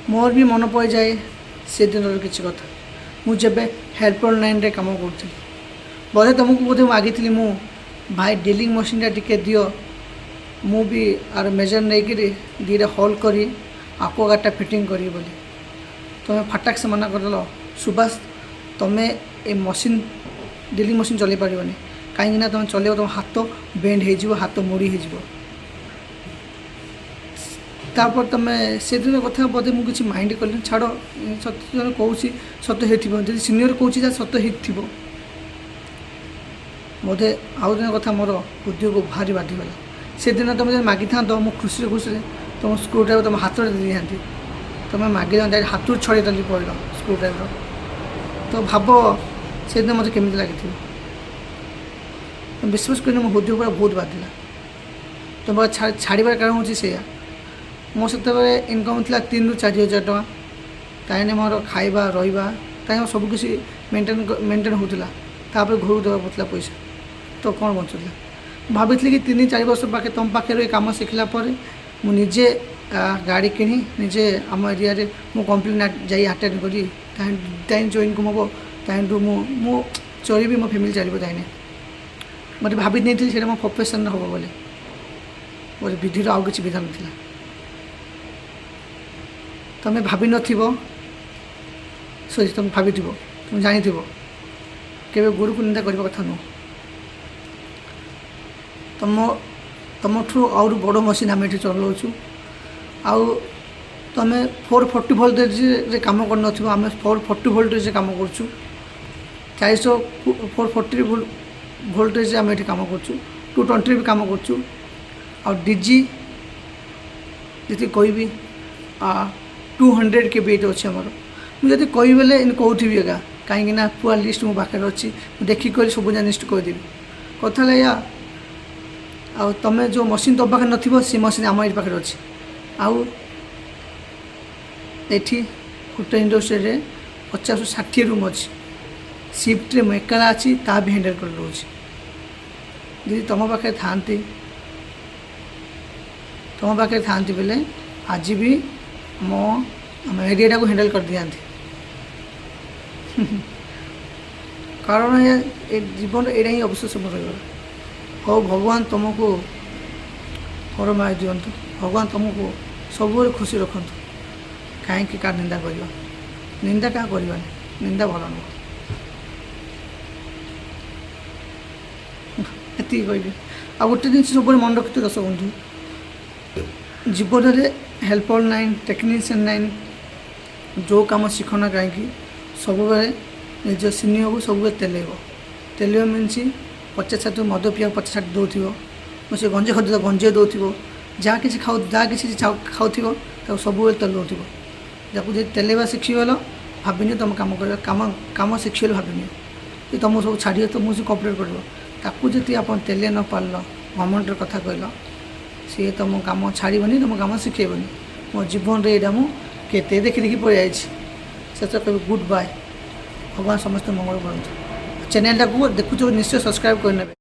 मोर भी मन पड़ जाए से दिन किसी कथा मुझे हेल्पर लाइन रे काम करी बोधे तुमको बोधे मागी मु भाई ड्रिलिंग मशीन टे दियो मु भी आर मेजर नहीं कि दीटा होल करी आको गाटा फिटिंग करी बोली तुम्हें फटाक से मना करदेल सुभाष तुम्हें ये मशीन ड्रिलिंग मशीन चल पारनी कहीं तुम चल तुम हाथ बेंड हो हाथ मोड़ी हो तापर तुम्हें से दिन कथा बोधे मुझे किसी माइंड कल छाड़ सत्य कौन सत्य हो सीनियर कौन सत्य हो बोधे आउ दिन कथा मोर बुद्धि को भारी बाधिगला से दिन तुम जब मागी था मो खुशी खुशी तुम स्क्रू ड्राइवर तुम हाथ में दी था तुम मागे हाथ छड़े टाली पड़ल स्क्रू ड्राइवर तो भाव से दिन मत केमी लगी विश्वास कर मो बुद्धि पूरा बहुत बाधिला तुम छाड़बार कारण हूँ से मो से इनकम थी 3 ରୁ 4 हज़ार टका ताइने मोर खाइबा रहा ताई सबकिछ मेंटेन होता घर को देवा पड़ता पैसा तो कौन बचुला भाई कि 3-4 वर्ष पाखे तुम पाखे कम शिखला मुझे गाड़ी किणी निजे आम एरिया रे मु कंप्लेन जाई अटेंड करी ताइन जो इनकम हम ताइन मु चली मो फैमिली चलो ताइने मत भाभी नहीं से मो प्रोफेशन हम बोले बोले विधि आउ कि विधान था तुम्हें भाभी सॉरी तुम भाभी तुम जानी केवे गुरु को निंदा करने कथा नुह तुमठू आउ बड़ मशीन आम ये चलाऊँ आउ तुम 440 वोल्टेज रे काम कर आम 440 वोल्टेज काम कर 440 वोल्टेज आम ये काम कर 220 भी काम कर डीजी जी कहि 200 के भी अच्छे आमर मुझे कही बेले इन कौथी एगा कहीं पूरा लिस्ट मो पाखे अच्छी देखिक सब जा लिस्ट करदेवी कथा या आ तुम जो मशीन तुम पाखे न से मशीन आम ये पाखे अच्छी आउ एठी होटल इंडस्ट्री 50-60 रूम अच्छी शिफ्ट रे एकेला अच्छी ता भी हैंडल कर दूसरी जी तुम पाखे था बेले आज भी मो आम एरिया को हैंडल कर दिया कारण ये जीवन यहाँ ही अवश्य सब रही हो भगवान तुमको परमाय दिंतु भगवान तुमको सब खुशी रखु कहीं क्या निंदा कर निंदा क्या कर निंदा भल नुह ये कहि आ गोटे जिन सब मन रखते दर्शक बंधु जीवन में हेल्पर लाइन टेक्नीशियन लाइन जो कम शिखना कहीं सब निज सीनियर को सब तेल मीनस 50-60 मद पिया 50-60 दौर से गंजे खाऊ गंजे दौर जहाँ कि खाऊ जहाँ कि खाऊ सब तेल दौर जो तेलवा शिखीगल भाविनी तुम कम कर कम शिखीगल भाविनी तुम सब छाड़ तो मुझे कपरेट कर जी आप तेल न पार गवर्नमेंट कथा कहल सी तुम कम छाड़बनी तुम कम शिखेबनी मो जीवन में यहाँ मुझे देखी देखी पड़ जाए से कह गुड बाय भगवान समस्त मंगल करूँ चैनल टाक देखुच निश्चय सब्सक्राइब करने।